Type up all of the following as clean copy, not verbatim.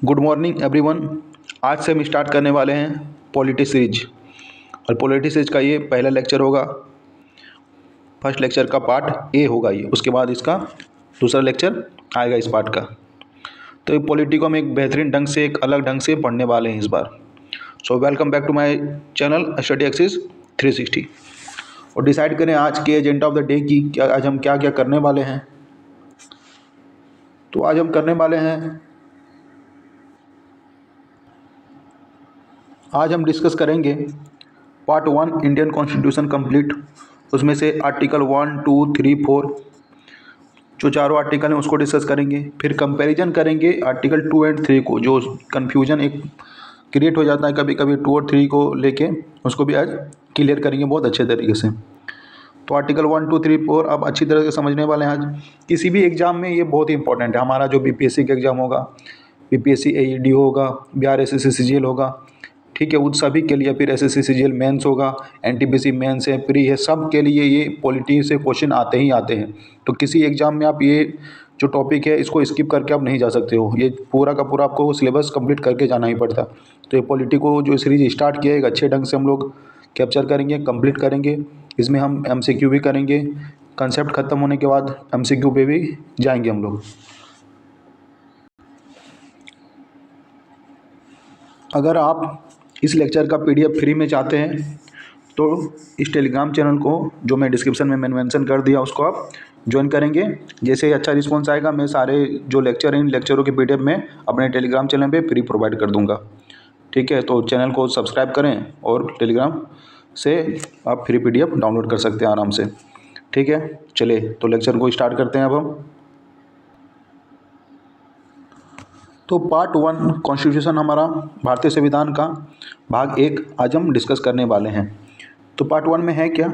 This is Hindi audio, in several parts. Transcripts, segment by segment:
Good morning everyone. आज से हम स्टार्ट करने वाले हैं पॉलिटी सीरीज और पॉलिटी सीरीज का ये पहला लेक्चर होगा। फर्स्ट लेक्चर का पार्ट ए होगा ये, उसके बाद इसका दूसरा लेक्चर आएगा इस पार्ट का। तो ये पॉलिटी को हम एक बेहतरीन ढंग से, एक अलग ढंग से पढ़ने वाले हैं इस बार। So welcome back to my channel Study Axis 360। और डिसाइड करें आज के एजेंडा ऑफ द डे की, क्या आज हम क्या क्या करने वाले हैं। तो आज हम करने वाले हैं, आज हम डिस्कस करेंगे पार्ट 1 इंडियन कॉन्स्टिट्यूशन कंप्लीट। उसमें से आर्टिकल 1, 2, 3, 4 जो चारों आर्टिकल हैं उसको डिस्कस करेंगे। फिर कंपैरिजन करेंगे आर्टिकल 2 एंड 3 को, जो कन्फ्यूजन एक क्रिएट हो जाता है कभी कभी 2 और 3 को लेके, उसको भी आज क्लियर करेंगे बहुत अच्छे तरीके से। तो आर्टिकल 1, 2, 3, 4 अब अच्छी तरह से समझने वाले हैं आज। किसी भी एग्जाम में ये बहुत इंपॉर्टेंट है। हमारा जो बीपीएससी का एग्ज़ाम होगा, बीपीएससी एईडी होगा, बिहार एसएससी सीजीएल होगा, ठीक है, उन सभी के लिए, फिर एसएससी सीजीएल मेंस होगा, एनटीपीसी मेंस है, प्री है, सब के लिए ये पॉलिटी से क्वेश्चन आते ही आते हैं। तो किसी एग्जाम में आप ये जो टॉपिक है इसको स्किप करके आप नहीं जा सकते हो। ये पूरा का पूरा आपको सिलेबस कंप्लीट करके जाना ही पड़ता है। तो ये पॉलिटी को जो सीरीज स्टार्ट किया है एक अच्छे ढंग से हम लोग कैप्चर करेंगे, कंप्लीट करेंगे। इसमें हम एमसीक्यू भी करेंगे। कंसेप्ट खत्म होने के बाद एमसीक्यू पे भी जाएंगे हम लोग। अगर आप इस लेक्चर का पीडीएफ फ्री में चाहते हैं तो इस टेलीग्राम चैनल को, जो मैं डिस्क्रिप्शन में मैंने मेंशन कर दिया, उसको आप ज्वाइन करेंगे। जैसे ही अच्छा रिस्पॉन्स आएगा मैं सारे जो लेक्चर हैं इन लेक्चरों के पीडीएफ में अपने टेलीग्राम चैनल पे फ्री प्रोवाइड कर दूंगा। ठीक है, तो चैनल को सब्सक्राइब करें और टेलीग्राम से आप फ्री पीडीएफ डाउनलोड कर सकते हैं आराम से। ठीक है, चलिए तो लेक्चर को स्टार्ट करते हैं अब हम। तो पार्ट 1 कॉन्स्टिट्यूशन हमारा भारतीय संविधान का भाग 1 आज हम डिस्कस करने वाले हैं। तो पार्ट 1 में है क्या,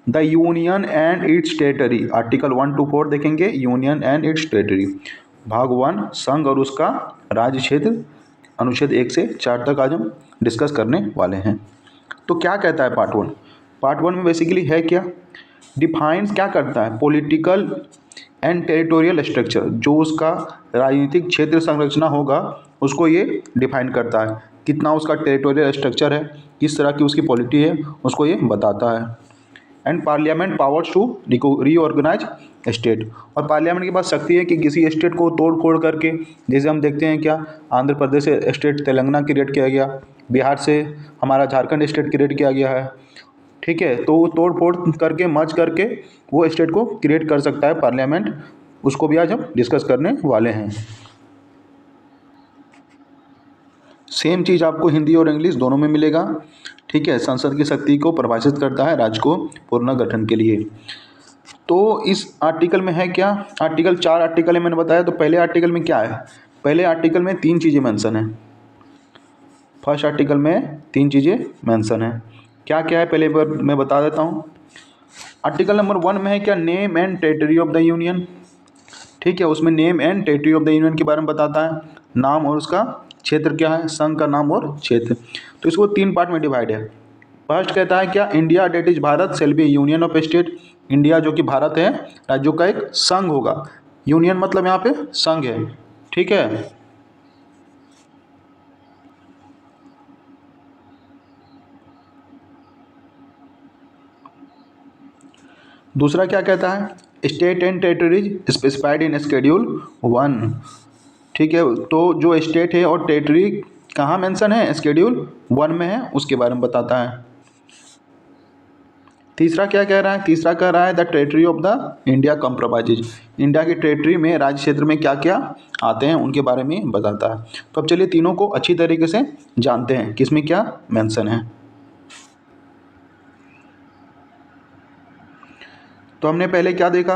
the union and it's territory. Article 1 to 4 देखेंगे, यूनियन एंड इट्स टेरिटरी। भाग 1 संघ और उसका राज्य क्षेत्र, अनुच्छेद 1 से 4 तक आज हम डिस्कस करने वाले हैं। तो क्या कहता है पार्ट 1? पार्ट 1 में बेसिकली है क्या, डिफाइंस क्या करता है, पॉलिटिकल एंड टेरिटोरियल स्ट्रक्चर, जो उसका राजनीतिक क्षेत्र संरचना होगा उसको ये डिफाइन करता है। कितना उसका टेरिटोरियल स्ट्रक्चर है, किस तरह की उसकी पॉलिटी है, उसको ये बताता है। And parliament powers to reorganize state, और पार्लियामेंट के पास शक्ति है कि किसी स्टेट को तोड़ फोड़ करके, जैसे हम देखते हैं क्या, आंध्र प्रदेश से स्टेट तेलंगाना क्रिएट किया गया, बिहार से हमारा झारखंड स्टेट क्रिएट किया गया है। ठीक है, तो वो तोड़ फोड़ करके मर्ज करके वो स्टेट को क्रिएट कर सकता है पार्लियामेंट। उसको भी आज हम डिस्कस करने वाले हैं। सेम चीज़ आपको हिंदी और इंग्लिश दोनों में मिलेगा। ठीक है, संसद की शक्ति को परिभाषित करता है राज्य को पुनर्गठन के लिए। तो इस आर्टिकल में है क्या, आर्टिकल 4 आर्टिकल है मैंने बताया। तो पहले आर्टिकल में क्या है, पहले आर्टिकल में 3 चीज़ें मेंशन है। फर्स्ट आर्टिकल में 3 चीज़ें मेंशन है। क्या क्या है पहले मैं बता देता हूँ। आर्टिकल नंबर 1 में है क्या, name and territory of the union. ठीक है, उसमें name and territory of the union के बारे में बताता है। नाम और उसका क्षेत्र क्या है, संघ का नाम और क्षेत्र। तो इसको 3 पार्ट में डिवाइड है। फर्स्ट कहता है क्या, India that is Bharat shall be union of state. India जो कि भारत है, राज्यों का एक संघ होगा। यूनियन मतलब यहाँ पे संघ है। ठीक है, दूसरा क्या कहता है, state and territories specified in schedule 1। ठीक है, तो जो स्टेट है और टेरिटरी कहाँ मेंशन है, शेड्यूल 1 में है, उसके बारे में बताता है। तीसरा क्या कह रहा है, तीसरा कह रहा है the territory of the India compromises. India की टेरिटरी में, राज्य क्षेत्र में क्या क्या आते हैं उनके बारे में बताता है। तो अब चलिए तीनों को अच्छी तरीके से जानते हैं किसमें क्या मेंशन है। तो हमने पहले क्या देखा,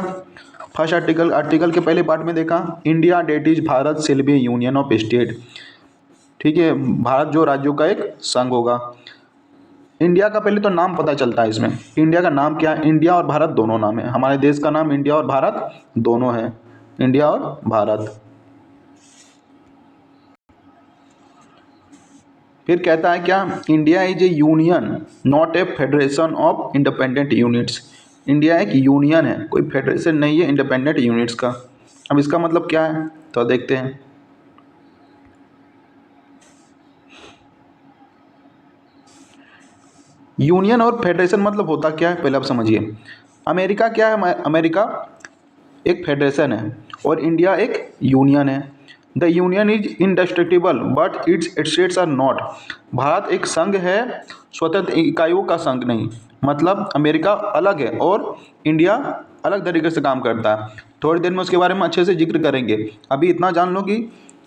फर्स्ट आर्टिकल के पहले पार्ट में देखा, India that is Bharat shall be union of state. ठीक है, भारत जो राज्यों का एक संघ होगा। इंडिया का पहले तो नाम पता चलता है इसमें, इंडिया का नाम क्या है, इंडिया और भारत दोनों नाम है। हमारे देश का नाम इंडिया और भारत दोनों है, इंडिया और भारत। फिर कहता है क्या, India is A union not a federation of independent units. India एक यूनियन है, कोई फेडरेशन नहीं है इंडिपेंडेंट यूनिट्स का। अब इसका मतलब क्या है तो देखते हैं। यूनियन और फेडरेशन मतलब होता क्या है पहले आप समझिए। अमेरिका क्या है, अमेरिका एक फेडरेशन है और इंडिया एक यूनियन है। The union is indestructible but its states are not. Bharat एक संघ है, स्वतंत्र इकाइयों का संघ नहीं। मतलब अमेरिका अलग है और इंडिया अलग तरीके से काम करता है। थोड़ी देर में उसके बारे में अच्छे से जिक्र करेंगे। अभी इतना जान लो कि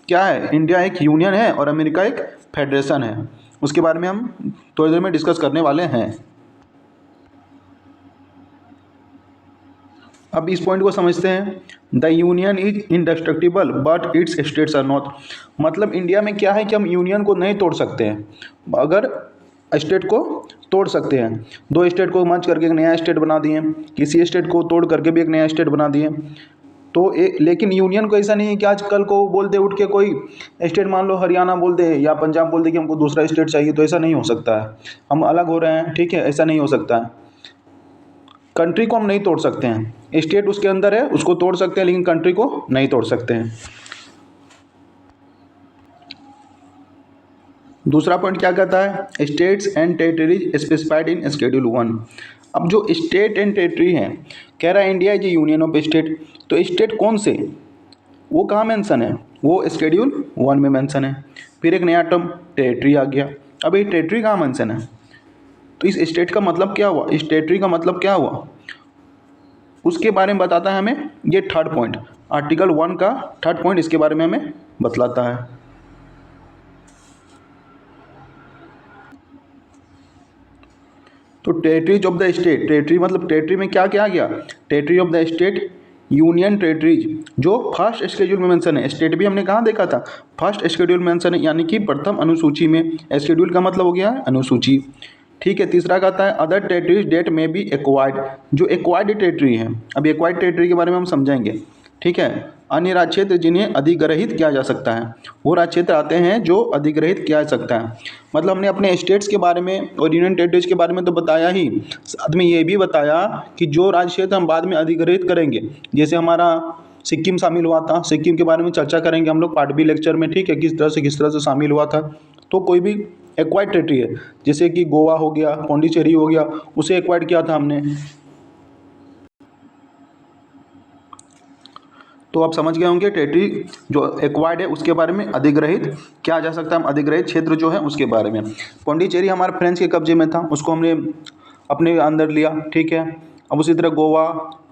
क्या है, इंडिया एक यूनियन है और अमेरिका एक फेडरेशन है। उसके बारे में हम थोड़ी देर में डिस्कस करने वाले हैं। अब इस पॉइंट को समझते हैं। The union is indestructible but its states are not. मतलब इंडिया में क्या है कि हम यूनियन को नहीं तोड़ सकते हैं, अगर स्टेट को तोड़ सकते हैं। दो स्टेट को मर्ज करके एक नया स्टेट बना दिए, किसी स्टेट को तोड़ करके भी एक नया स्टेट बना दिए। तो लेकिन यूनियन को ऐसा नहीं है कि आजकल को बोल दे उठ के कोई स्टेट, मान लो हरियाणा बोल दे या पंजाब बोल दे कि हमको दूसरा स्टेट चाहिए, तो ऐसा नहीं हो सकता है। हम अलग हो रहे हैं, ठीक है, ऐसा नहीं हो सकता है। कंट्री को हम नहीं तोड़ सकते हैं, स्टेट उसके अंदर है उसको तोड़ सकते हैं लेकिन कंट्री को नहीं तोड़ सकते हैं। दूसरा पॉइंट क्या कहता है, states and territories specified in schedule 1। अब जो स्टेट एंड टेरिटरी हैं, कह रहा है India is union of state. तो स्टेट कौन से, वो कहाँ मेंशन है, वो शेड्यूल 1 में मेंशन है। फिर एक नया टर्म टेरिटरी आ गया। अब ये टेरिटरी कहाँ मेंशन है, तो इस स्टेट का मतलब क्या हुआ, इस टेरिटरी का मतलब क्या हुआ, उसके बारे में बताता है हमें ये थर्ड पॉइंट। आर्टिकल 1 का थर्ड पॉइंट इसके बारे में हमें बतलाता है। तो territories of the state, territory मतलब टेरिटरी में क्या क्या आ गया, territory of the state, union territories जो फर्स्ट शेड्यूल में मेंशन है। स्टेट भी हमने कहाँ देखा था, फर्स्ट शेड्यूल में मेंशन है, यानी कि प्रथम अनुसूची में। शेड्यूल का मतलब हो गया अनुसूची, ठीक है। तीसरा कहता है अदर टेरिटरीज डेट में बी एक्वायर्ड, जो एक्वायर्ड टेरिटरी है। अब एक्वायर्ड टेरिटरी के बारे में हम समझेंगे, ठीक है। अन्य राज्य क्षेत्र जिन्हें अधिग्रहित किया जा सकता है, वो राज्य क्षेत्र आते हैं जो अधिग्रहित किया जा सकता है। मतलब हमने अपने स्टेट्स के बारे में और यूनियन टेरिटरीज के बारे में तो बताया ही, साथ में ये भी बताया कि जो राज्य क्षेत्र हम बाद में अधिग्रहित करेंगे, जैसे हमारा सिक्किम शामिल हुआ था, सिक्किम के बारे में चर्चा करेंगे हम लोग पार्ट बी लेक्चर में, ठीक है, किस तरह से शामिल हुआ था। तो कोई भी एक्वायर्ड टेरिटरी है, जैसे कि गोवा हो गया, पौंडीचेरी हो गया, उसे एक्वायर्ड किया था हमने। तो आप समझ गए होंगे टेरिटरी जो एक्वायर्ड है उसके बारे में, अधिग्रहित किया जा सकता है, हम अधिग्रहित क्षेत्र जो है उसके बारे में। पौंडीचेरी हमारे फ्रेंच के कब्जे में था, उसको हमने अपने अंदर लिया, ठीक है। अब उसी तरह गोवा,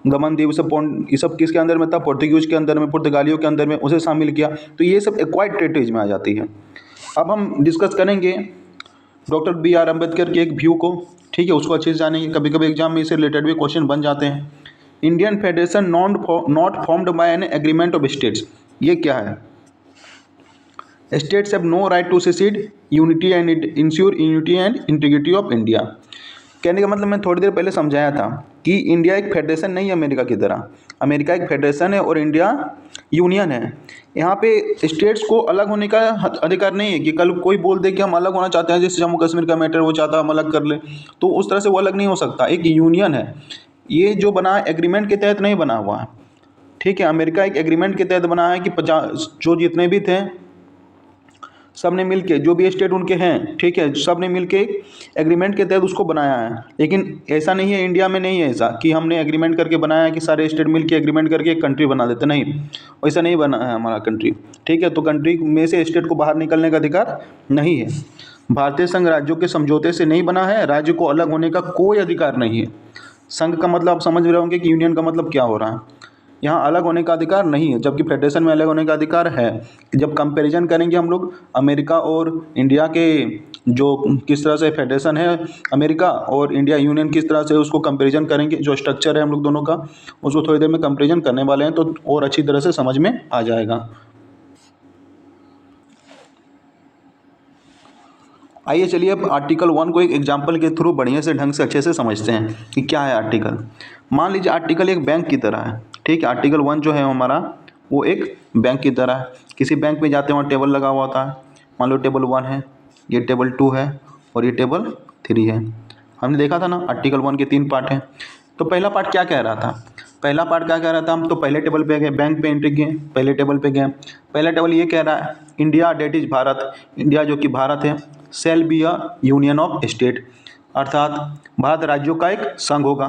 दमन दीव, सब ये सब किसके अंदर में था, पोर्तुगीज के अंदर में, पुर्तगालियों के अंदर में, उसे शामिल किया। तो ये सब एक्वायर्ड टेरिटरीज में आ जाती है। अब हम डिस्कस करेंगे डॉक्टर B.R. अम्बेडकर के एक व्यू को, ठीक है, उसको अच्छे से जानेंगे। कभी कभी एग्जाम में इससे रिलेटेड भी क्वेश्चन बन जाते हैं। Indian federation not formed by an agreement of states, ये क्या है, states have no right to secede unity and ensure unity and integrity of India. कहने का मतलब मैं थोड़ी देर पहले समझाया था कि इंडिया एक फेडरेशन नहीं है अमेरिका की तरह। अमेरिका एक फेडरेशन है और इंडिया यूनियन है। यहाँ पे स्टेट्स को अलग होने का अधिकार नहीं है कि कल कोई बोल दे कि हम अलग होना चाहते हैं, जैसे जम्मू कश्मीर का मैटर वो चाहता है हम अलग कर ले, तो उस तरह से वो अलग नहीं हो सकता। एक यूनियन है, ये जो बना है एग्रीमेंट के तहत नहीं बना हुआ है, ठीक है। अमेरिका एक एग्रीमेंट के तहत बना है कि 50 जो जितने भी थे सब ने मिलके, जो भी स्टेट उनके हैं, ठीक है, सब ने मिलके एग्रीमेंट के तहत उसको बनाया है। लेकिन ऐसा नहीं है, इंडिया में नहीं है ऐसा कि हमने एग्रीमेंट करके बनाया है कि सारे स्टेट मिलके एग्रीमेंट करके एक कंट्री बना देते, नहीं, वैसा नहीं बना है हमारा कंट्री, ठीक है। तो कंट्री में से स्टेट को बाहर निकलने का अधिकार नहीं है। भारतीय संघ राज्यों के समझौते से नहीं बना है, राज्य को अलग होने का कोई अधिकार नहीं है। संघ का मतलब आप समझ रहे होंगे कि यूनियन का मतलब क्या हो रहा है। यहाँ अलग होने का अधिकार नहीं है, जबकि फेडरेशन में अलग होने का अधिकार है। जब कंपैरिजन करेंगे हम लोग अमेरिका और इंडिया के, जो किस तरह से फेडरेशन है अमेरिका और इंडिया यूनियन किस तरह से उसको कंपैरिजन करेंगे, जो स्ट्रक्चर है हम लोग दोनों का, उसको थोड़ी देर में कंपैरिजन करने वाले हैं, तो और अच्छी तरह से समझ में आ जाएगा। आइए चलिए अब आर्टिकल 1 को एक एग्जाम्पल के थ्रू बढ़िया से ढंग से अच्छे से समझते हैं कि क्या है आर्टिकल। मान लीजिए आर्टिकल एक बैंक की तरह है, ठीक है। आर्टिकल 1 जो है हमारा वो एक बैंक की तरह है। किसी बैंक में जाते हैं वहाँ टेबल लगा हुआ होता है, मान लो टेबल 1 है, ये टेबल 2 है और ये टेबल 3 है। हमने देखा था ना आर्टिकल 1 के 3 पार्ट हैं। तो पहला पार्ट क्या कह रहा था, पहला पार्ट क्या कह रहा था, हम तो पहले टेबल पे गए, बैंक पे एंट्री किए, पहले टेबल पे गए। पहला टेबल ये कह रहा है India that is Bharat, India जो कि भारत है, shall be a union of state, अर्थात भारत राज्यों का एक संघ होगा।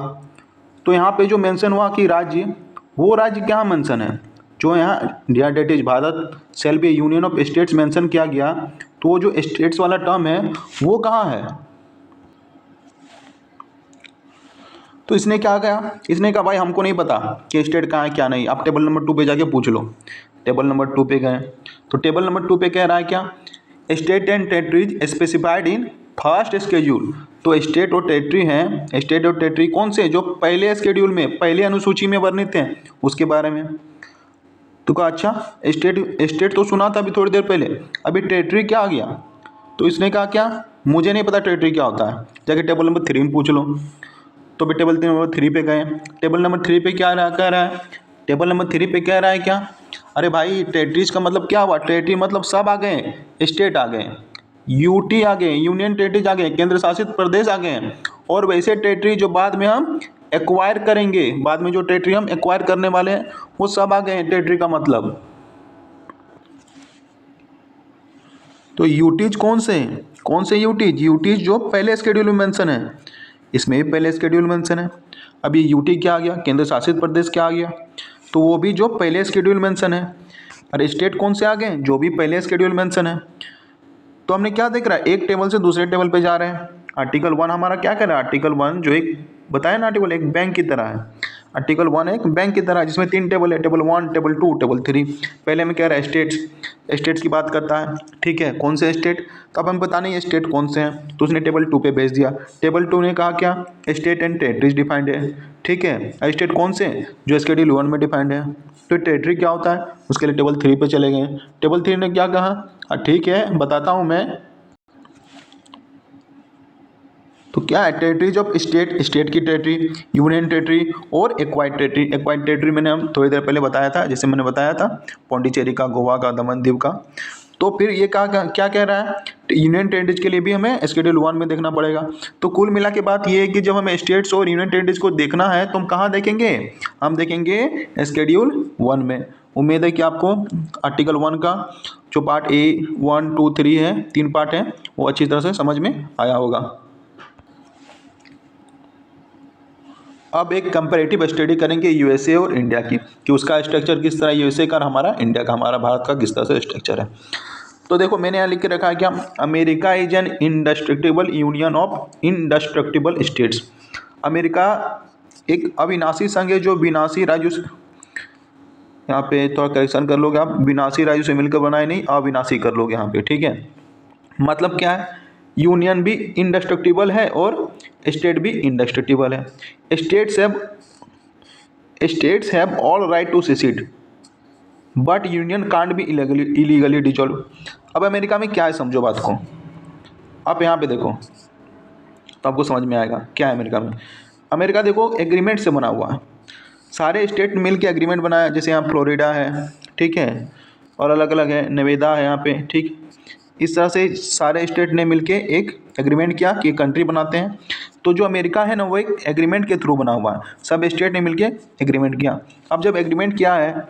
तो यहाँ पे जो मेंशन हुआ कि राज्य, वो राज्य क्या मेंशन है, जो यहाँ डियर that is Bharat shall be union of states mention किया गया, तो वो जो स्टेट्स वाला टर्म है वो कहाँ है। तो इसने क्या कहा, इसने कहा भाई हमको नहीं पता कि स्टेट कहाँ है क्या नहीं, आप टेबल नंबर 2 पे जाके पूछ लो। टेबल नंबर 2 पे गए तो टेबल नंबर 2 पे कह रहा है क्या, state and territories specified in first schedule. तो स्टेट और टेरिटरी हैं, स्टेट और टेरिटरी कौन से, जो पहले शेड्यूल में, पहले अनुसूची में वर्णित हैं, उसके बारे में। तो कहा अच्छा, स्टेट स्टेट तो सुना था अभी थोड़ी देर पहले, अभी टेरिटरी क्या आ गया। तो इसने कहा क्या, मुझे नहीं पता टेरिटरी क्या होता है, जाके टेबल नंबर 3 में पूछ लो। तो भी टेबल नंबर 3 पे गए, टेबल नंबर 3 पे क्या रहा, कह रहा है, टेबल नंबर 3 पे कह रहा है क्या, अरे भाई टेरिटरीज का मतलब क्या हुआ, टेरिटरी मतलब सब आ गए, स्टेट आ गए, यूटी आ गए, यूनियन टेरिटरीज आ गए, केंद्र शासित प्रदेश आ गए हैं। और वैसे टेरिटरी जो बाद में हम एक्वायर करेंगे, बाद में जो टेरिटरी हम एक्वायर करने वाले हैं वो सब आ गए हैं टेरिटरी का मतलब। तो यूटीज कौन से हैं, कौन से यूटीज, यूटीज जो पहले शेड्यूल में मेंशन है, इसमें भी पहले शेड्यूल मेंशन है। अब ये यूटी क्या आ गया, केंद्र शासित प्रदेश क्या आ गया, तो वो भी जो पहले शेड्यूल मेंशन है। और स्टेट कौन से आ गए, जो भी पहले शेड्यूल मेंशन है। तो हमने क्या देख रहा है, एक टेबल से दूसरे टेबल पे जा रहे हैं। आर्टिकल 1 हमारा क्या कर रहा है, आर्टिकल 1 जो एक बताया ना, आर्टिकल एक बैंक की तरह है। आर्टिकल 1 एक बैंक की तरह है जिसमें 3 टेबल है, टेबल 1, टेबल 2, टेबल 3। पहले में कह रहा है स्टेट्स, स्टेट्स की बात करता है, ठीक है, कौन से स्टेट, तो अब हमें पता नहीं है स्टेट कौन से हैं, तो उसने टेबल 2 पे भेज दिया। टेबल 2 ने कहा क्या, स्टेट एंड टेरिटरीज डिफाइंड है, ठीक है, स्टेट कौन से, जो शेड्यूल 1 में डिफाइंड है। तो टेरिटरी क्या होता है, उसके लिए टेबल 3 पे चले गए। टेबल 3 ने क्या कहा, ठीक है बताता हूँ मैं। तो क्या है, टेरिटरीज ऑफ स्टेट, स्टेट की टेरिटरी, यूनियन टेरिटरी और एक्वाइर्ड टेरिटरी। एक्वाइर्ड टेरिटरी मैंने हम थोड़ी देर पहले बताया था, जैसे मैंने बताया था पौंडीचेरी का, गोवा का, दमन दीव का। तो फिर ये क्या कह रहा है, यूनियन टेरिटरीज के लिए भी हमें शेड्यूल 1 में देखना पड़ेगा। तो कुल मिला के बात ये है कि जब हमें स्टेट्स और यूनियन टेरिटरीज को देखना है तो हम कहाँ देखेंगे, हम देखेंगे शेड्यूल 1 में। उम्मीद है कि आपको आर्टिकल 1 का जो पार्ट A 1 2 3 है, 3 पार्ट है, वो अच्छी तरह से समझ में आया होगा। अब एक कंपैरेटिव स्टडी करेंगे यूएसए और इंडिया की, कि उसका स्ट्रक्चर किस तरह यूएसए का, हमारा इंडिया का, हमारा भारत का किस तरह से स्ट्रक्चर है। तो देखो मैंने यहाँ लिख के रखा है क्या, America is an इंडेस्ट्रक्टिबल union of इंडेस्ट्रक्टिबल states. America एक अविनाशी संघ है जो विनाशी राज्यों से, यहाँ पे थोड़ा करेक्शन कर लोगे आप, विनाशी राज्यों से मिलकर बनाए, नहीं अविनाशी कर लोगे यहाँ पे, ठीक है। मतलब क्या है, यूनियन भी इंडेस्ट्रक्टिबल है और स्टेट भी इंडेस्ट्रक्टिबल है। States have all right to secede but union can't be illegally dissolve. अब अमेरिका में क्या है, समझो बात को, आप यहाँ पे देखो तो आपको समझ में आएगा क्या है अमेरिका में। अमेरिका देखो एग्रीमेंट से बना हुआ है, सारे स्टेट मिल के एग्रीमेंट बनाया, जैसे यहाँ फ्लोरिडा है, ठीक है, और अलग अलग है, नेवेदा है यहाँ पे, ठीक। इस तरह से सारे स्टेट ने मिलके एक एग्रीमेंट किया कि कंट्री बनाते हैं। तो जो अमेरिका है ना वो एक एग्रीमेंट के थ्रू बना हुआ है, सब स्टेट ने मिलके एग्रीमेंट किया। अब जब एग्रीमेंट किया है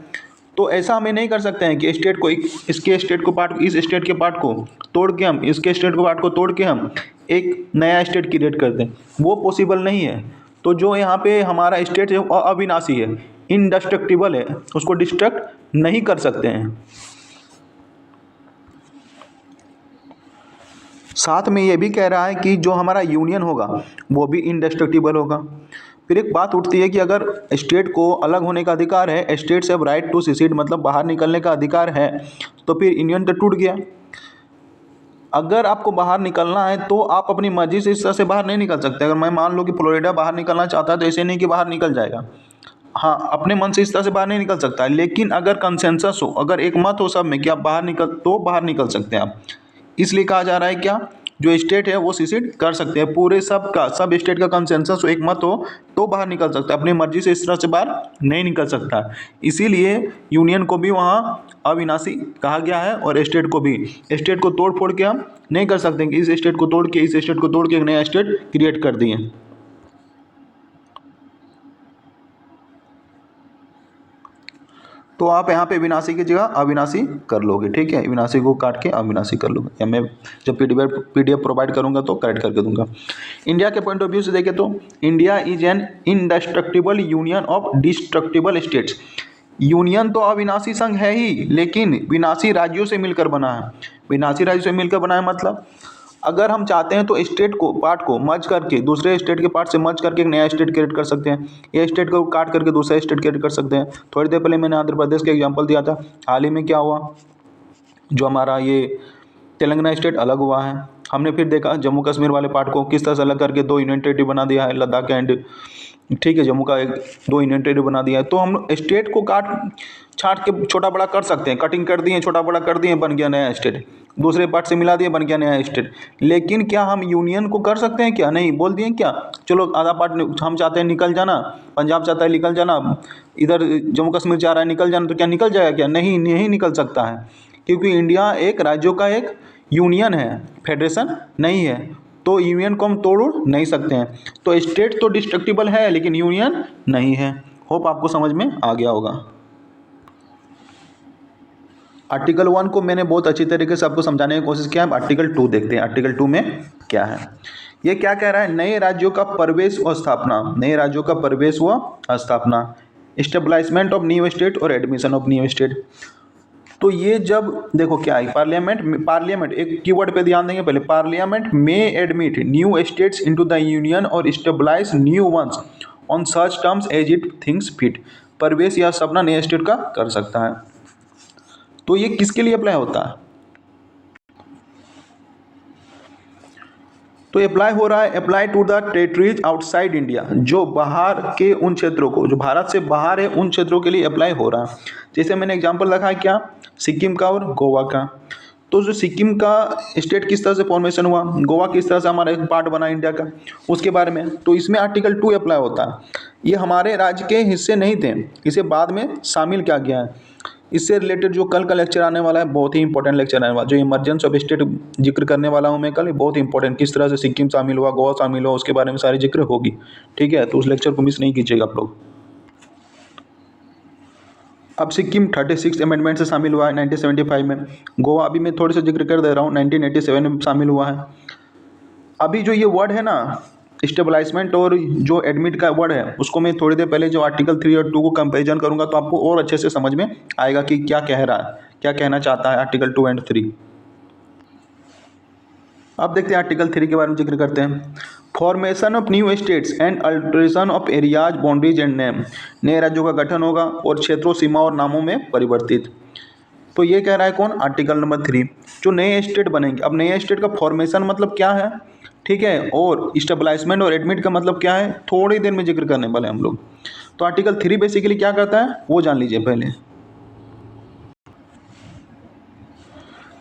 तो ऐसा हमें नहीं कर सकते हैं कि स्टेट को इसके स्टेट को पार्ट, इस स्टेट के पार्ट को तोड़ के हम, इसके स्टेट को पार्ट को तोड़ के हम एक नया स्टेट क्रिएट कर दें, वो पॉसिबल नहीं है। तो जो यहाँ पे हमारा स्टेट है वो अविनाशी है, इंडेस्ट्रक्टिबल है, उसको डिस्ट्रक्ट नहीं कर सकते हैं। साथ में ये भी कह रहा है कि जो हमारा यूनियन होगा वो भी इंडेस्ट्रक्टिबल होगा। फिर एक बात उठती है कि अगर स्टेट को अलग होने का अधिकार है, states have right to secede मतलब बाहर निकलने का अधिकार है, तो फिर यूनियन तो टूट गया। अगर आपको बाहर निकलना है तो आप अपनी मर्जी से इस तरह से बाहर नहीं निकल सकते। अगर मैं मान लो कि फ्लोरिडा बाहर निकलना चाहता है तो ऐसे नहीं कि बाहर निकल जाएगा, हाँ अपने मन से इस तरह से बाहर नहीं निकल सकता है। लेकिन अगर कंसेंसस हो, अगर एक मत हो सब में कि आप बाहर निकल सकते हैं आप। इसलिए कहा जा रहा है क्या, जो स्टेट है वो secede कर सकते हैं, पूरे सब स्टेट का कंसेंसस हो, एक मत हो तो बाहर निकल सकता है, अपनी मर्जी से इस तरह से बाहर नहीं निकल सकता। इसीलिए यूनियन को भी वहाँ अविनाशी कहा गया है और स्टेट को भी। स्टेट को तोड़ फोड़ के हम नहीं कर सकते कि इस स्टेट को तोड़ के इस स्टेट को तोड़ के एक नया स्टेट क्रिएट कर दिए। तो आप यहाँ पे विनाशी की जगह अविनाशी कर लोगे, ठीक है, विनाशी को काट के अविनाशी कर लोगे, या मैं जब पीडीएफ प्रोवाइड करूँगा तो करेक्ट करके दूंगा। इंडिया के पॉइंट ऑफ व्यू से देखें तो India is an इंडेस्ट्रक्टिबल union of destructible states. Union तो अविनाशी संघ है ही, लेकिन विनाशी राज्यों से मिलकर बना है। विनाशी राज्यों से मिलकर बना है मतलब अगर हम चाहते हैं तो स्टेट को पार्ट को मर्ज करके दूसरे स्टेट के पार्ट से मर्ज करके एक नया स्टेट क्रिएट कर सकते हैं, ये स्टेट को काट करके दूसरा स्टेट क्रिएट कर सकते हैं। थोड़ी देर पहले मैंने आंध्र प्रदेश का एग्जांपल दिया था, हाल ही में क्या हुआ, जो हमारा ये तेलंगाना स्टेट अलग हुआ है, हमने फिर देखा जम्मू कश्मीर वाले पार्ट को किस तरह से अलग करके 2 यूनियन टेरिटरी बना दिया है, लद्दाख एंड, ठीक है, जम्मू का एक 2 यूनियन टेरिटरी बना दिया है। तो हम स्टेट को काट छाट के छोटा बड़ा कर सकते हैं, कटिंग कर दिए, छोटा बड़ा कर दिए, बन गया नया स्टेट, दूसरे पार्ट से मिला दिए, बन गया नया स्टेट। लेकिन क्या हम यूनियन को कर सकते हैं क्या? नहीं, बोल दिए क्या, चलो आधा पार्ट हम चाहते हैं निकल जाना, पंजाब चाहता है निकल जाना, इधर जम्मू कश्मीर चाह रहा है निकल जाना, तो क्या निकल जाएगा क्या? नहीं, नहीं निकल सकता है, क्योंकि इंडिया एक राज्यों का एक यूनियन है, फेडरेशन नहीं है। तो यूनियन को हम तोड़ नहीं सकते हैं। तो स्टेट तो डिस्ट्रक्टिबल है लेकिन यूनियन नहीं है। होप आपको समझ में आ गया होगा। आर्टिकल 1 को मैंने बहुत अच्छी तरीके से आपको समझाने की कोशिश किया। अब आर्टिकल 2 देखते हैं, आर्टिकल 2 में क्या है। ये क्या कह रहा है? नए राज्यों का प्रवेश व स्थापना, नए राज्यों का प्रवेश व स्थापना, स्टेबलाइजमेंट ऑफ न्यू स्टेट और एडमिशन ऑफ न्यू स्टेट। तो ये जब देखो क्या है, पार्लियामेंट एक कीवर्ड पे ध्यान देंगे पहले, पार्लियामेंट में admit new states into the union और stabilise new ones on such terms as it thinks fit. प्रवेश या स्थापना नए स्टेट का कर सकता है। तो ये किसके लिए अप्लाई होता है? तो अप्लाई हो रहा है, apply to the territories outside India, जो बाहर के उन क्षेत्रों को, जो भारत से बाहर है उन क्षेत्रों के लिए अप्लाई हो रहा है। जैसे मैंने एग्जांपल रखा है क्या, सिक्किम का और गोवा का। तो जो सिक्किम का स्टेट किस तरह से फॉर्मेशन हुआ, गोवा किस तरह से हमारा एक पार्ट बना इंडिया का, उसके बारे में, तो इसमें आर्टिकल 2 अप्लाई होता है। ये हमारे राज्य के हिस्से नहीं थे, इसे बाद में शामिल किया गया है। इससे रिलेटेड जो कल का लेक्चर आने वाला है, बहुत ही इंपॉर्टेंट लेक्चर आने वाला, जो इमरजेंस ऑफ स्टेट जिक्र करने वाला हूँ मैं कल, बहुत इंपॉर्टेंट, किस तरह से सिक्किम शामिल हुआ, गोवा शामिल हुआ, उसके बारे में सारी जिक्र होगी, ठीक है। तो उस लेक्चर को मिस नहीं कीजिएगा आप लोग। अब सिक्किम 36 अमेंडमेंट से शामिल हुआ है 1975 में। गोवा अभी मैं थोड़े से जिक्र कर दे रहा हूँ, 1987 में शामिल हुआ है। अभी जो ये वर्ड है ना, स्टेबलाइजमेंट और जो एडमिट का वर्ड है, उसको मैं थोड़ी देर पहले जो आर्टिकल 3 और 2 को कंपैरिजन करूंगा तो आपको और अच्छे से समझ में आएगा कि क्या कह रहा है, क्या कहना चाहता है आर्टिकल 2 एंड 3। अब देखते हैं आर्टिकल 3 के बारे में जिक्र करते हैं। Formation of new states and alteration of areas, boundaries and name, नए राज्यों का गठन होगा और क्षेत्रों, सीमा और नामों में परिवर्तित। तो ये कह रहा है कौन? आर्टिकल नंबर 3, जो नए स्टेट बनेंगे। अब नए स्टेट का फॉर्मेशन मतलब क्या है, ठीक है, और स्टेबलाइजमेंट और एडमिट का मतलब क्या है, थोड़ी देर में जिक्र करने वाले हम लोग। तो आर्टिकल 3 बेसिकली क्या करता है वो जान लीजिए पहले।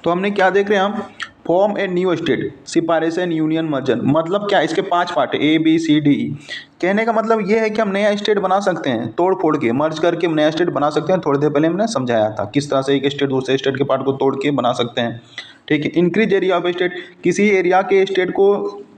तो हमने क्या देख रहे हैं हम, form a new state, separation, union, merger, मतलब क्या, इसके 5 पार्ट है, ABCDE। कहने का मतलब ये है कि हम नया स्टेट बना सकते हैं, तोड़ फोड़ के मर्ज करके नया स्टेट बना सकते हैं। थोड़ी देर पहले हमने समझाया था किस तरह से एक स्टेट दूसरे स्टेट के पार्ट को तोड़ के बना सकते हैं, ठीक है। इंक्रीज एरिया ऑफ स्टेट, किसी एरिया के स्टेट को,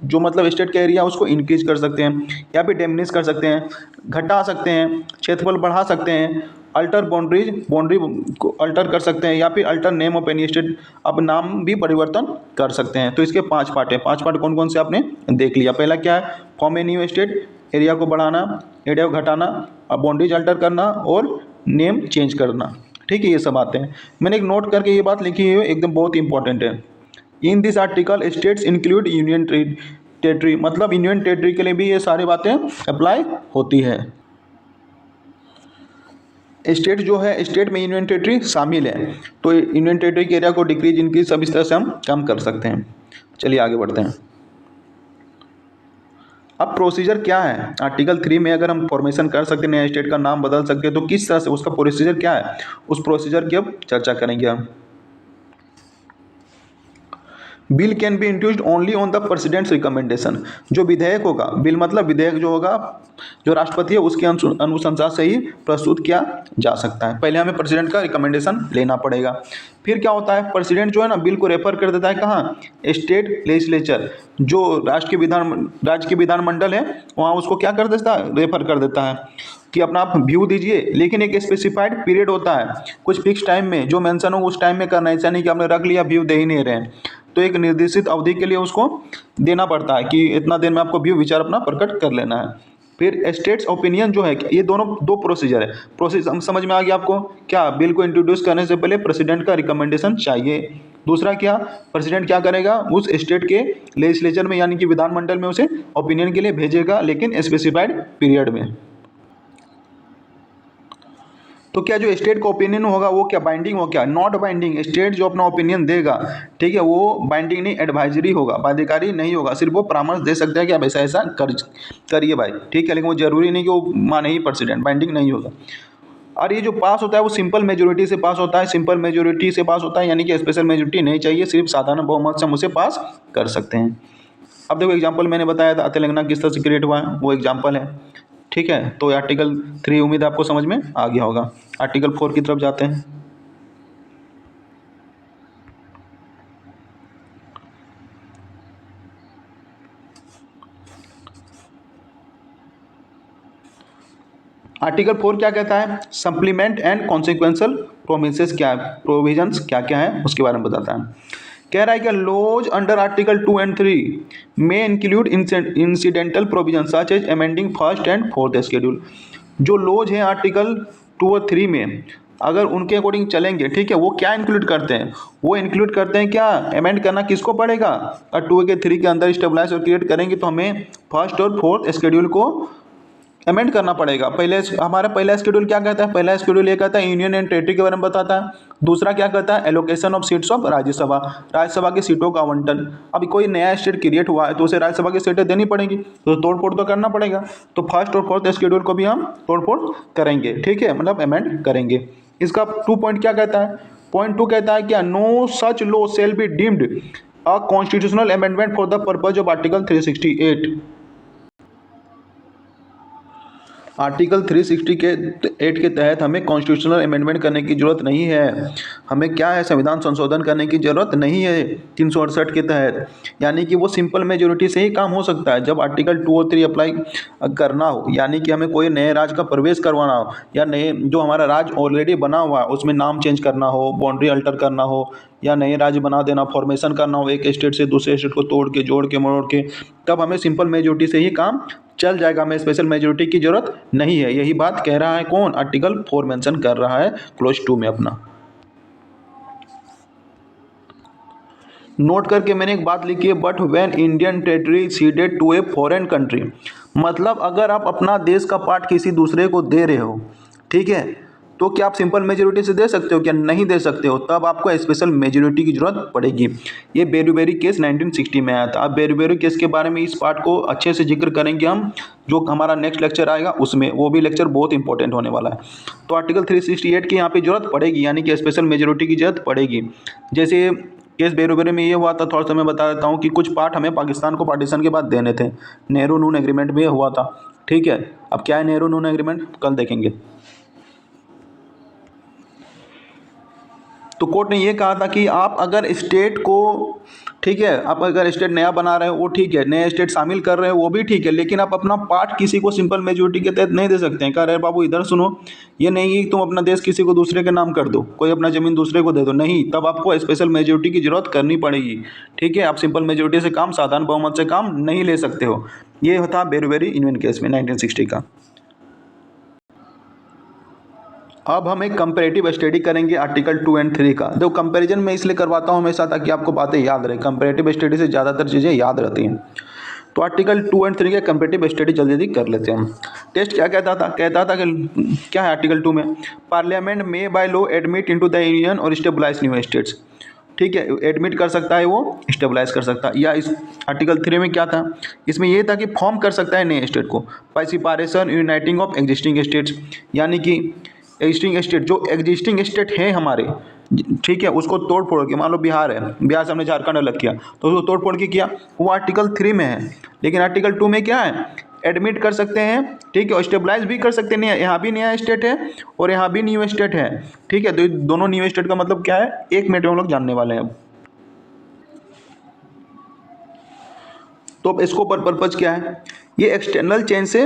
जो मतलब स्टेट का एरिया उसको इंक्रीज कर सकते हैं या फिर डिमिनिश कर सकते हैं, घटा सकते हैं, क्षेत्रफल बढ़ा सकते हैं, अल्टर बाउंड्री को अल्टर कर सकते हैं, या फिर alter name of any state, अब नाम भी परिवर्तन कर सकते हैं। तो इसके 5 पार्ट है। 5 पार्ट कौन कौन से आपने देख लिया। पहला क्या है, form a new state, area को बढ़ाना, एरिया को घटाना, बाउंड्रीज अल्टर करना और नेम चेंज करना, ठीक है, ये सब आते हैं। मैंने एक नोट करके ये बात लिखी हुई है, एकदम बहुत इंपॉर्टेंट है। In this article states include union territory, मतलब यूनियन टेरिटरी के लिए भी ये सारी बातें अप्लाई होती है। स्टेट जो है, स्टेट में यूनियन टेरिटरी शामिल है, तो यूनियन टेरिटरी के एरिया को डिक्रीज इंक्रीज सब इस तरह से हम कम कर सकते हैं। चलिए आगे बढ़ते हैं। अब प्रोसीजर क्या है, आर्टिकल 3 में अगर हम फॉर्मेशन कर सकते हैं, नया स्टेट का नाम बदल सकते हैं, तो किस तरह से उसका प्रोसीजर क्या है, उस प्रोसीजर की अब चर्चा करेंगे हम। Bill can be introduced only on the president's recommendation, जो विधेयक होगा, बिल मतलब विधेयक जो होगा, जो राष्ट्रपति है उसके अनुशंसा से ही प्रस्तुत किया जा सकता है। पहले हमें प्रेसिडेंट का रिकमेंडेशन लेना पड़ेगा, फिर क्या होता है, प्रेसिडेंट जो है ना बिल को रेफर कर देता है कहाँ, स्टेट लेजिस्लेचर, जो राज्य के विधानमंडल है वहाँ उसको क्या कर देता है, रेफर कर देता है कि अपना आप व्यू दीजिए। लेकिन एक स्पेसिफाइड पीरियड होता है, कुछ फिक्स टाइम में जो मेंशन हो उस टाइम में करना है, ऐसा नहीं कि आपने रख लिया व्यू दे ही नहीं रहे हैं। तो एक निर्देशित अवधि के लिए उसको देना पड़ता है कि इतना दिन में आपको व्यू विचार अपना प्रकट कर लेना है। फिर स्टेट्स ओपिनियन जो है, ये दोनों दो प्रोसीजर है। प्रोसेस हम समझ में आ गया आपको, क्या बिल को इंट्रोड्यूस करने से पहले प्रेसिडेंट का रिकमेंडेशन चाहिए। दूसरा क्या, प्रेसिडेंट क्या करेगा, उस स्टेट के लेजिस्लेचर में यानी कि विधानमंडल में उसे ओपिनियन के लिए भेजेगा, लेकिन स्पेसिफाइड पीरियड में। तो क्या जो स्टेट का ओपिनियन होगा वो क्या बाइंडिंग हो, क्या नॉट बाइंडिंग। स्टेट जो अपना ओपिनियन देगा, ठीक है, वो बाइंडिंग नहीं, एडवाइजरी होगा, बाध्यकारी नहीं होगा। सिर्फ वो परामर्श दे सकता है कि आप ऐसा ऐसा करिए भाई, ठीक है, लेकिन वो जरूरी नहीं कि वो माने ही प्रेसिडेंट, बाइंडिंग नहीं होगा। और ये जो पास होता है वो सिंपल मेजोरिटी से पास होता है, सिंपल मेजोरिटी से पास होता है, यानी कि स्पेशल मेजोरिटी नहीं चाहिए, सिर्फ साधारण बहुमत से हम उसे पास कर सकते हैं। अब देखो एग्जाम्पल मैंने बताया था तेलंगाना किस तरह से क्रिएट हुआ है, वो एग्जाम्पल है, ठीक है। तो आर्टिकल 3 उम्मीद है आपको समझ में आ गया होगा। आर्टिकल 4 की तरफ जाते हैं। आर्टिकल 4 क्या कहता है, सप्लीमेंट एंड कॉन्सिक्वेंशियल प्रोविजंस क्या क्या है उसके बारे में बताता है। कह रहा है कि laws under article 2 and 3 may include incidental provision such as amending first and fourth schedule. जो लॉज हैं आर्टिकल 2 और 3 में, अगर उनके अकॉर्डिंग चलेंगे, ठीक है, वो क्या इंक्लूड करते हैं, वो इंक्लूड करते हैं क्या, अमेंड करना किसको पड़ेगा, और 2 के 3 के अंदर स्टेबलाइज और क्रिएट करेंगे तो हमें फर्स्ट और फोर्थ शेड्यूल को अमेंड करना पड़ेगा। पहले हमारा पहला शेड्यूल क्या कहता है, पहला शेड्यूल ये कहता है यूनियन एंड टेरिटरी के बारे में बताता है। दूसरा क्या कहता है, allocation of seats of Rajya Sabha, Rajya Sabha की सीटों का आवंटन। अभी कोई नया स्टेट क्रिएट हुआ है तो उसे राज्यसभा की सीटें देनी पड़ेगी, तो तोड़ फोड़ तो करना पड़ेगा। तो फर्स्ट और फोर्थ शेड्यूल को भी हम तोड़ फोड़ करेंगे, ठीक है, मतलब अमेंड करेंगे। इसका 2 पॉइंट क्या कहता है, पॉइंट 2 कहता है कि no such law shall be deemed a constitutional amendment for the purpose of article 368। Article 368 के तहत हमें कॉन्स्टिट्यूशनल अमेंडमेंट करने की जरूरत नहीं है। हमें क्या है, संविधान संशोधन करने की जरूरत नहीं है 368 के तहत। यानी कि वो सिंपल मेजोरिटी से ही काम हो सकता है जब आर्टिकल 2 और 3 अप्लाई करना हो, यानी कि हमें कोई नए राज्य का प्रवेश करवाना हो, या नए जो हमारा राज्य ऑलरेडी बना हुआ है उसमें नाम चेंज करना हो, बाउंड्री अल्टर करना हो, या नए राज्य बना देना, फॉर्मेशन करना हो एक स्टेट से दूसरे स्टेट को तोड़ के जोड़ के मोड़ के, तब हमें सिंपल मेजोरिटी से ही काम चल जाएगा, हमें स्पेशल मेजोरिटी की जरूरत नहीं है। यही बात कह रहा है कौन, आर्टिकल 4 मेंशन कर रहा है क्लोज 2 में अपना। नोट करके मैंने एक बात लिखी है, but when Indian territory ceded to a foreign country, मतलब अगर आप अपना देश का पार्ट किसी दूसरे को दे रहे हो, ठीक है, तो क्या आप सिंपल मेजोरिटी से दे सकते हो, क्या नहीं दे सकते हो, तब आपको स्पेशल मेजोरिटी की जरूरत पड़ेगी। ये बेरुबेरी केस 1960 में आया था। अब बेरुबेरी केस के बारे में इस पार्ट को अच्छे से जिक्र करेंगे हम, जो हमारा नेक्स्ट लेक्चर आएगा उसमें, वो भी लेक्चर बहुत इंपॉर्टेंट होने वाला है। तो आर्टिकल 368 की यहाँ पे जरूरत पड़ेगी, यानी कि स्पेशल मेजोरिटी की जरूरत पड़ेगी। जैसे केस बेरुबेरी में ये हुआ था, थोड़ा सा मैं बता देता हूँ कि कुछ पार्ट हमें पाकिस्तान को पार्टीशन के बाद देने थे, नेहरू नून एग्रीमेंट में हुआ था, ठीक है। अब क्या है नेहरू नून एग्रीमेंट, कल देखेंगे। तो कोर्ट ने ये कहा था कि आप अगर स्टेट को, ठीक है, आप अगर स्टेट नया बना रहे हो वो ठीक है, नए स्टेट शामिल कर रहे हो वो भी ठीक है, लेकिन आप अपना पार्ट किसी को सिंपल मेजोरिटी के तहत नहीं दे सकते हैं। कह रहे बाबू इधर सुनो, ये नहीं कि तुम अपना देश किसी को दूसरे के नाम कर दो, कोई अपना ज़मीन दूसरे को दे दो, नहीं, तब आपको स्पेशल मेजोरिटी की जरूरत करनी पड़ेगी, ठीक है। आप सिंपल मेजोरिटी से काम, साधारण बहुमत से काम नहीं ले सकते हो। ये था बेरुबेरी यूनियन केस में 1960 का। अब हम एक कंपैरेटिव स्टडी करेंगे आर्टिकल 2 एंड 3 का। देखो कंपैरिजन मैं इसलिए करवाता हूँ हमेशा ताकि आपको बातें याद रहे, कंपैरेटिव स्टडी से ज़्यादातर चीज़ें याद रहती हैं। तो आर्टिकल 2 एंड 3 के कंपैरेटिव स्टडी जल्दी जल्दी कर लेते हैं हम। टेस्ट क्या कहता था, कहता था कि क्या है आर्टिकल 2 में, पार्लियामेंट में by law admit into the union और स्टेबलाइज न्यू स्टेट्स, ठीक है, एडमिट कर सकता है वो, स्टेबलाइज कर सकता है। या इस आर्टिकल 3 में क्या था, इसमें ये था कि फॉर्म कर सकता है नए स्टेट को bye separation uniting of existing states, यानी कि एग्जिस्टिंग स्टेट, जो एग्जिस्टिंग स्टेट हैं हमारे, ठीक है, उसको तोड़ फोड़ के, मान लो बिहार है, बिहार से हमने झारखंड अलग किया तो उसको तोड़ फोड़ के किया, वो आर्टिकल 3 में है। लेकिन आर्टिकल 2 में क्या है, एडमिट कर सकते हैं, ठीक है, और स्टेबलाइज भी कर सकते हैं। यहाँ भी नया स्टेट है और यहाँ भी न्यू स्टेट है, ठीक है। तो ये दोनों न्यू स्टेट का मतलब क्या है, 1 मिनट में हम लोग जानने वाले हैं अब। तो अब इसको पर्पज क्या है, ये एक्सटर्नल चेंज से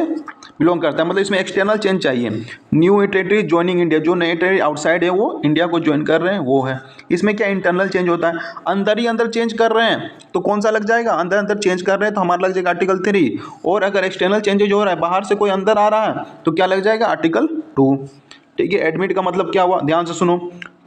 बिलोंग करता है, मतलब इसमें एक्सटर्नल चेंज चाहिए। न्यू टेरिटरी ज्वाइनिंग इंडिया, जो नए टेरिटरी आउटसाइड है वो इंडिया को ज्वाइन कर रहे हैं वो है। इसमें क्या इंटरनल चेंज होता है, अंदर ही अंदर चेंज कर रहे हैं तो कौन सा लग जाएगा, अंदर अंदर चेंज कर रहे हैं तो हमारा लग जाएगा आर्टिकल 3। और अगर एक्सटर्नल चेंजेज हो रहा है, बाहर से कोई अंदर आ रहा है तो क्या लग जाएगा, आर्टिकल 2, ठीक है। एडमिट का मतलब क्या हुआ, ध्यान से सुनो।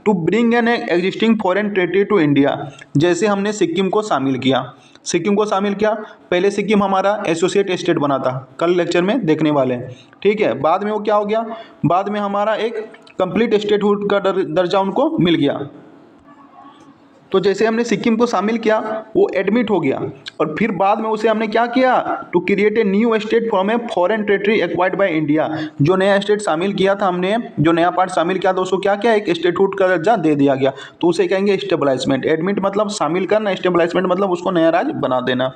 To bring an existing foreign territory to India, जैसे हमने सिक्किम को शामिल किया, सिक्किम को शामिल किया, पहले सिक्किम हमारा एसोसिएट स्टेट बना था, कल लेक्चर में देखने वाले हैं, ठीक है। बाद में वो क्या हो गया, बाद में हमारा एक कंप्लीट स्टेटहुड का दर्जा उनको मिल गया। तो जैसे हमने सिक्किम को शामिल किया वो एडमिट हो गया, और फिर बाद में उसे हमने क्या किया, to create a new state from a foreign territory acquired by India, जो नया स्टेट शामिल किया था हमने, जो नया पार्ट शामिल किया था उसको क्या किया, एक स्टेटहुड का दर्जा दे दिया गया, तो उसे कहेंगे स्टेबलाइजमेंट। एडमिट मतलब शामिल करना, स्टेबलाइजमेंट मतलब उसको नया राज्य बना देना,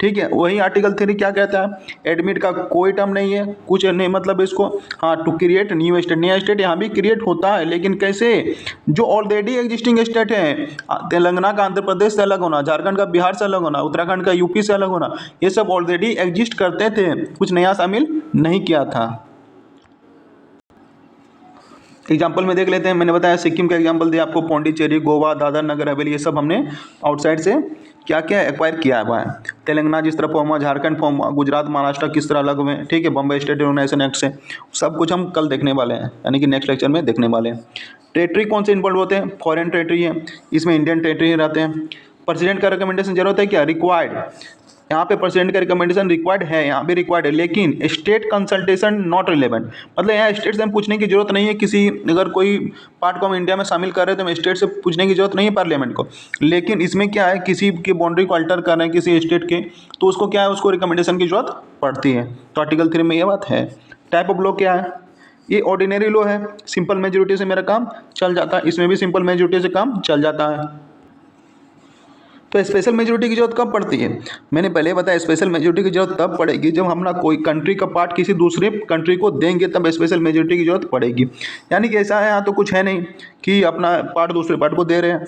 ठीक है। वही आर्टिकल 3 क्या कहता है, एडमिट का कोई टर्म नहीं है, कुछ नहीं, मतलब इसको, हाँ, टू क्रिएट न्यू स्टेट, नया स्टेट यहाँ भी क्रिएट होता है, लेकिन कैसे, जो ऑलरेडी एग्जिस्टिंग स्टेट है, तेलंगाना का आंध्र प्रदेश से अलग होना, झारखंड का बिहार से अलग होना, उत्तराखंड का यूपी से अलग होना, ये सब ऑलरेडी एग्जिस्ट करते थे, कुछ नया शामिल नहीं किया था। एग्जाम्पल में देख लेते हैं, मैंने बताया सिक्किम का एग्जाम्पल दिया आपको, पौंडीचेरी, गोवा, दादर नगर हवेली, ये सब हमने आउटसाइड से क्या क्या एक्वायर किया हुआ है। तेलंगाना जिस तरह फॉर्म हुआ, झारखंड फॉर्म हुआ, गुजरात महाराष्ट्र किस तरह अलग हुए, ठीक है, बम्बई स्टेट यूनाइटेशन एक्ट से, सब कुछ हम कल देखने वाले हैं, यानी कि नेक्स्ट लेक्चर में देखने वाले हैं। टेरिटरी कौन से इन्वॉल्व होते हैं, फॉरेन टेरिटरी है, इसमें इंडियन टेरिटरी रहते हैं। प्रेसिडेंट का रिकमेंडेशन जरूरत है क्या, रिक्वायर्ड, यहाँ पे प्रेसिडेंट का रिकमेंडेशन रिक्वायर्ड है, यहाँ भी रिक्वायर्ड है, लेकिन स्टेट कंसल्टेशन नॉट रिलेवेंट, मतलब यहाँ स्टेट से हम पूछने की जरूरत नहीं है, किसी अगर कोई पार्ट को हम इंडिया में शामिल कर रहे हैं तो हम स्टेट से पूछने की जरूरत नहीं है पार्लियामेंट को। लेकिन इसमें क्या है, किसी की बाउंड्री को अल्टर कर रहे हैं किसी स्टेट के, तो उसको क्या है, उसको रिकमेंडेशन की जरूरत पड़ती है। तो आर्टिकल 3 में ये बात है। टाइप ऑफ लॉ क्या है, ये ऑर्डिनरी लॉ है, सिंपल मेजोरिटी से मेरा काम चल जाता है, इसमें भी सिंपल मेजोरिटी से काम चल जाता है। तो स्पेशल मेजोरिटी की जरूरत कब पड़ती है, मैंने पहले बताया, स्पेशल मेजोरिटी की जरूरत तब पड़ेगी जब हम ना कोई कंट्री का पार्ट किसी दूसरे कंट्री को देंगे, तब स्पेशल मेजोरिटी की जरूरत पड़ेगी। यानी कि ऐसा है, यहाँ तो कुछ है नहीं कि अपना पार्ट दूसरे पार्ट को दे रहे हैं।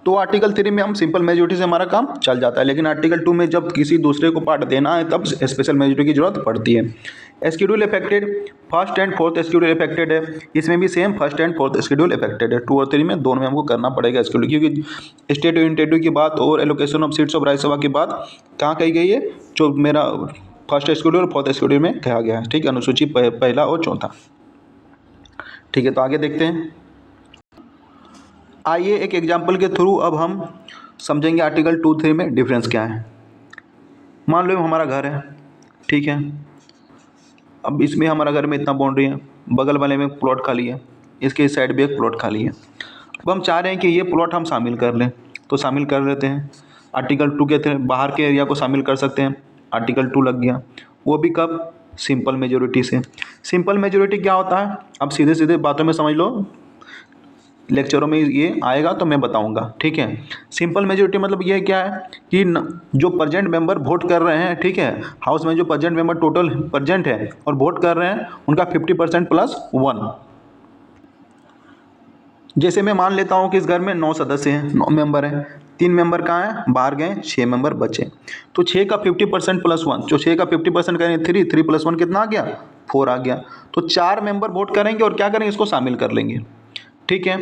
तो आर्टिकल 3 में हम सिंपल मेजोरिटी से हमारा काम चल जाता है, लेकिन आर्टिकल 2 में जब किसी दूसरे को पार्ट देना है तब स्पेशल मेजोरिटी की जरूरत पड़ती है। Schedule affected, first and fourth schedule affected है, इसमें भी same first and fourth schedule affected है। 2 और 3 में दोनों में हमको करना पड़ेगा शेड्यूल, क्योंकि स्टेट यूनिटेड की बात और allocation of seats of Rajya Sabha की बात कहाँ कही गई है, जो मेरा फर्स्ट शेड्यूल और फोर्थ शेड्यूल में कहा गया है, ठीक है, अनुसूची पहला और चौथा, ठीक है। तो आगे देखते हैं, आइए एक एग्जाम्पल के थ्रू अब हम समझेंगे आर्टिकल 2-3 में डिफरेंस क्या है। मान लो हमारा घर है, ठीक है, अब इसमें हमारा घर में इतना बाउंड्री है, बगल वाले में एक प्लॉट खाली है, इसके इस साइड भी एक प्लॉट खाली है। अब हम चाह रहे हैं कि ये प्लॉट हम शामिल कर लें, तो शामिल कर लेते हैं। आर्टिकल 2 कहते हैं बाहर के एरिया को शामिल कर सकते हैं, आर्टिकल 2 लग गया, वो भी कब, सिंपल मेजोरिटी से। सिंपल मेजोरिटी क्या होता है, अब सीधे सीधे बातों में समझ लो, लेक्चरों में ये आएगा तो मैं बताऊंगा, ठीक है। सिंपल मेजोरिटी मतलब ये क्या है कि जो प्रेजेंट मेंबर वोट कर रहे हैं, ठीक है, हाउस में जो प्रेजेंट मेंबर टोटल प्रेजेंट है और वोट कर रहे हैं, उनका 50% + 1। जैसे मैं मान लेता हूँ कि इस घर में 9 सदस्य हैं, 9 मेंबर हैं, 3 मेंबर कहाँ हैं, बाहर गए, 6 मेंबर बचे, तो 6 का 50% + 1, जो 6 का 50% करेंगे 3, 3 + 1 कितना आ गया, 4 आ गया। तो 4 मेंबर वोट करेंगे और क्या करेंगे, इसको शामिल कर लेंगे, ठीक है।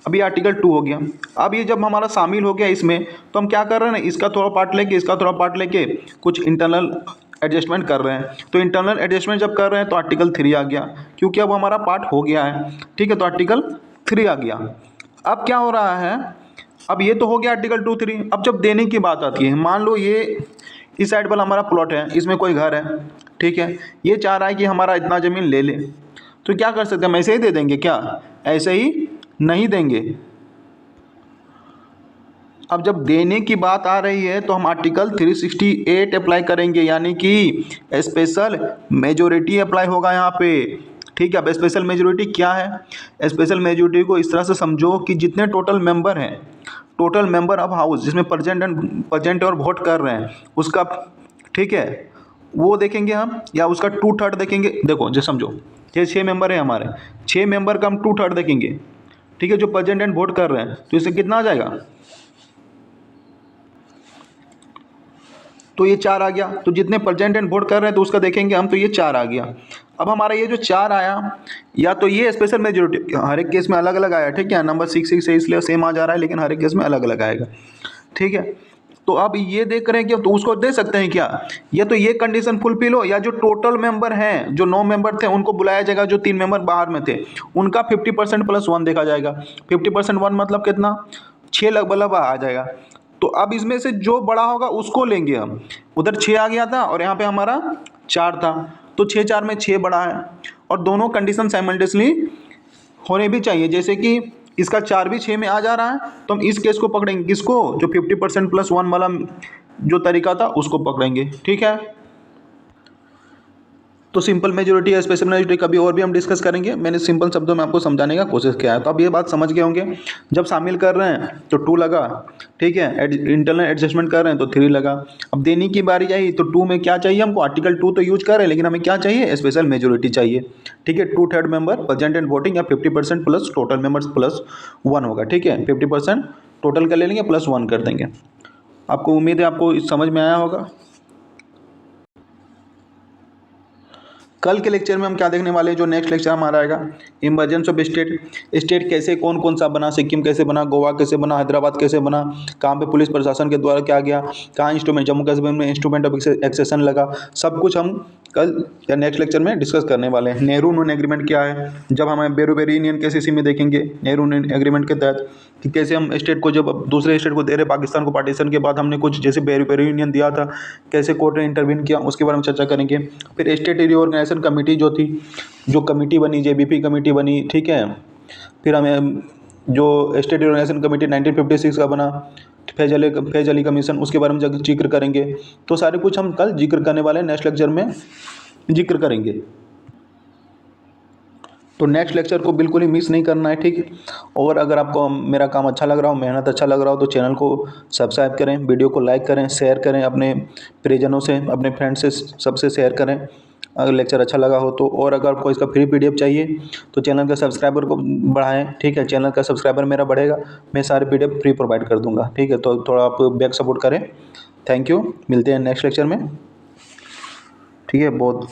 अभी आर्टिकल 2 हो गया। अब ये जब हमारा शामिल हो गया इसमें, तो हम क्या कर रहे हैं ना, इसका थोड़ा पार्ट लेके, इसका थोड़ा पार्ट लेके कुछ इंटरनल एडजस्टमेंट कर रहे हैं। तो इंटरनल एडजस्टमेंट जब कर रहे हैं तो आर्टिकल 3 आ गया, क्योंकि अब हमारा पार्ट हो गया है, ठीक है, तो आर्टिकल 3 आ गया। अब क्या हो रहा है, अब ये तो हो गया आर्टिकल 2-3। अब जब देने की बात आती है, मान लो ये इस साइड पर हमारा प्लॉट है, इसमें कोई घर है, ठीक है, ये चाह रहा है कि हमारा इतना ज़मीन ले ले, तो क्या कर सकते हैं, हम ऐसे ही दे देंगे क्या, ऐसे ही नहीं देंगे। अब जब देने की बात आ रही है तो हम आर्टिकल 368 अप्लाई करेंगे, यानी कि स्पेशल मेजोरिटी अप्लाई होगा यहाँ पे, ठीक है। अब स्पेशल मेजोरिटी क्या है, स्पेशल मेजोरिटी को इस तरह से समझो कि जितने टोटल मेंबर हैं, टोटल मेंबर ऑफ हाउस जिसमें प्रेजेंट और वोट कर रहे हैं उसका, ठीक है, वो देखेंगे हम, या उसका 2/3 देखेंगे। देखो जो समझो, ये 6 मेंबर है हमारे, 6 मेंबर का हम 2/3 देखेंगे, ठीक है, जो प्रेजेंट एंड वोट कर रहे हैं, तो इससे कितना आ जाएगा, तो ये 4 आ गया। तो जितने प्रेजेंट एंड वोट कर रहे हैं तो उसका देखेंगे हम, तो ये 4 आ गया। अब हमारा ये जो 4 आया, या तो ये स्पेशल मेजोरिटी, हर एक केस में अलग अलग आया, ठीक है, नंबर 6 है इसलिए सेम आ जा रहा है, लेकिन हर एक केस में अलग अलग आएगा, ठीक है। तो अब ये देख रहे हैं कि तो उसको दे सकते हैं क्या, या तो ये कंडीशन फुलफिल हो, या जो टोटल मेंबर हैं, जो 9 मेंबर थे उनको बुलाया जाएगा, जो 3 मेंबर बाहर में थे उनका 50% + 1 देखा जाएगा। 50% 1 मतलब कितना, 6 लगभग आ जाएगा। तो अब इसमें से जो बड़ा होगा उसको लेंगे हम। उधर 6 आ गया था और यहाँ पे हमारा 4 था, तो 6 4 में 6 बड़ा है, और दोनों कंडीशन साइमल्टेनियसली होने भी चाहिए। जैसे कि इसका 4 भी 6 में आ जा रहा है, तो हम इस केस को पकड़ेंगे, किसको, जो 50% + 1 वाला जो तरीका था उसको पकड़ेंगे, ठीक है। तो सिंपल मेजोरिटी या स्पेशल मेजोरिटी कभी और भी हम डिस्कस करेंगे, मैंने सिंपल शब्दों में आपको समझाने का कोशिश किया है। तो अब ये बात समझ गए होंगे, जब शामिल कर रहे हैं तो 2 लगा, ठीक है, इंटरनल एडजस्टमेंट कर रहे हैं तो 3 लगा। अब देने की बारी आई तो 2 में क्या चाहिए हमको, आर्टिकल 2 तो यूज कर रहे हैं, लेकिन हमें क्या चाहिए, स्पेशल मेजोरिटी चाहिए, ठीक है। 2/3 मेंबर प्रेजेंट एंड वोटिंग, या 50% + टोटल मेंबर्स + 1 होगा, ठीक है। 50% टोटल कर लेंगे +1 कर देंगे। आपको उम्मीद है आपको समझ में आया होगा। कल के लेक्चर में हम क्या देखने वाले हैं, जो नेक्स्ट लेक्चर हमारा आएगा, इमरजेंस ऑफ स्टेट। स्टेट कैसे, कौन कौन सा बना, सिक्किम कैसे बना, गोवा कैसे बना, हैदराबाद कैसे बना, कहाँ पे पुलिस प्रशासन के द्वारा क्या गया, कहाँ इंस्ट्रूमेंट, जम्मू कश्मीर में इंस्ट्रूमेंट ऑफ एक्सेशन लगा, सब कुछ हम कल या नेक्स्ट लेक्चर में डिस्कस करने वाले हैं। नेहरू नून एग्रीमेंट क्या है, जब हमें बेरोबेरी यूनियन केसीसी में देखेंगे नेहरू नून एग्रीमेंट के तहत कि कैसे हम स्टेट को, जब दूसरे स्टेट को दे रहे, पाकिस्तान को पार्टीशन के बाद हमने कुछ जैसे बेरोबेरी यूनियन दिया था, कैसे कोर्ट ने इंटरवीन किया, उसके बारे में चर्चा करेंगे। फिर स्टेट रिओर्गेनाइजेशन कमेटी जो थी, जो कमेटी बनी, जेबीपी कमेटी बनी, ठीक है। फिर हमें जो स्टेट रिओर्गेनाइजेशन कमेटी 1956 का बना, फैज अली कमीशन, उसके बारे में जिक्र करेंगे। तो सारे कुछ हम कल जिक्र करने वाले हैं, नेक्स्ट लेक्चर में जिक्र करेंगे। तो नेक्स्ट लेक्चर को बिल्कुल ही मिस नहीं करना है, ठीक है। और अगर आपको मेरा काम अच्छा लग रहा हो, मेहनत अच्छा लग रहा हो, तो चैनल को सब्सक्राइब करें, वीडियो को लाइक करें, शेयर करें, अपने परिजनों से, अपने फ्रेंड्स से, सबसे शेयर करें अगर लेक्चर अच्छा लगा हो तो। और अगर आपको इसका फ्री PDF चाहिए तो चैनल के सब्सक्राइबर को बढ़ाएं, ठीक है। चैनल का सब्सक्राइबर मेरा बढ़ेगा, मैं सारे PDF फ्री प्रोवाइड कर दूंगा, ठीक है। तो थोड़ा आप बैक सपोर्ट करें। थैंक यू, मिलते हैं नेक्स्ट लेक्चर में, ठीक है। बहुत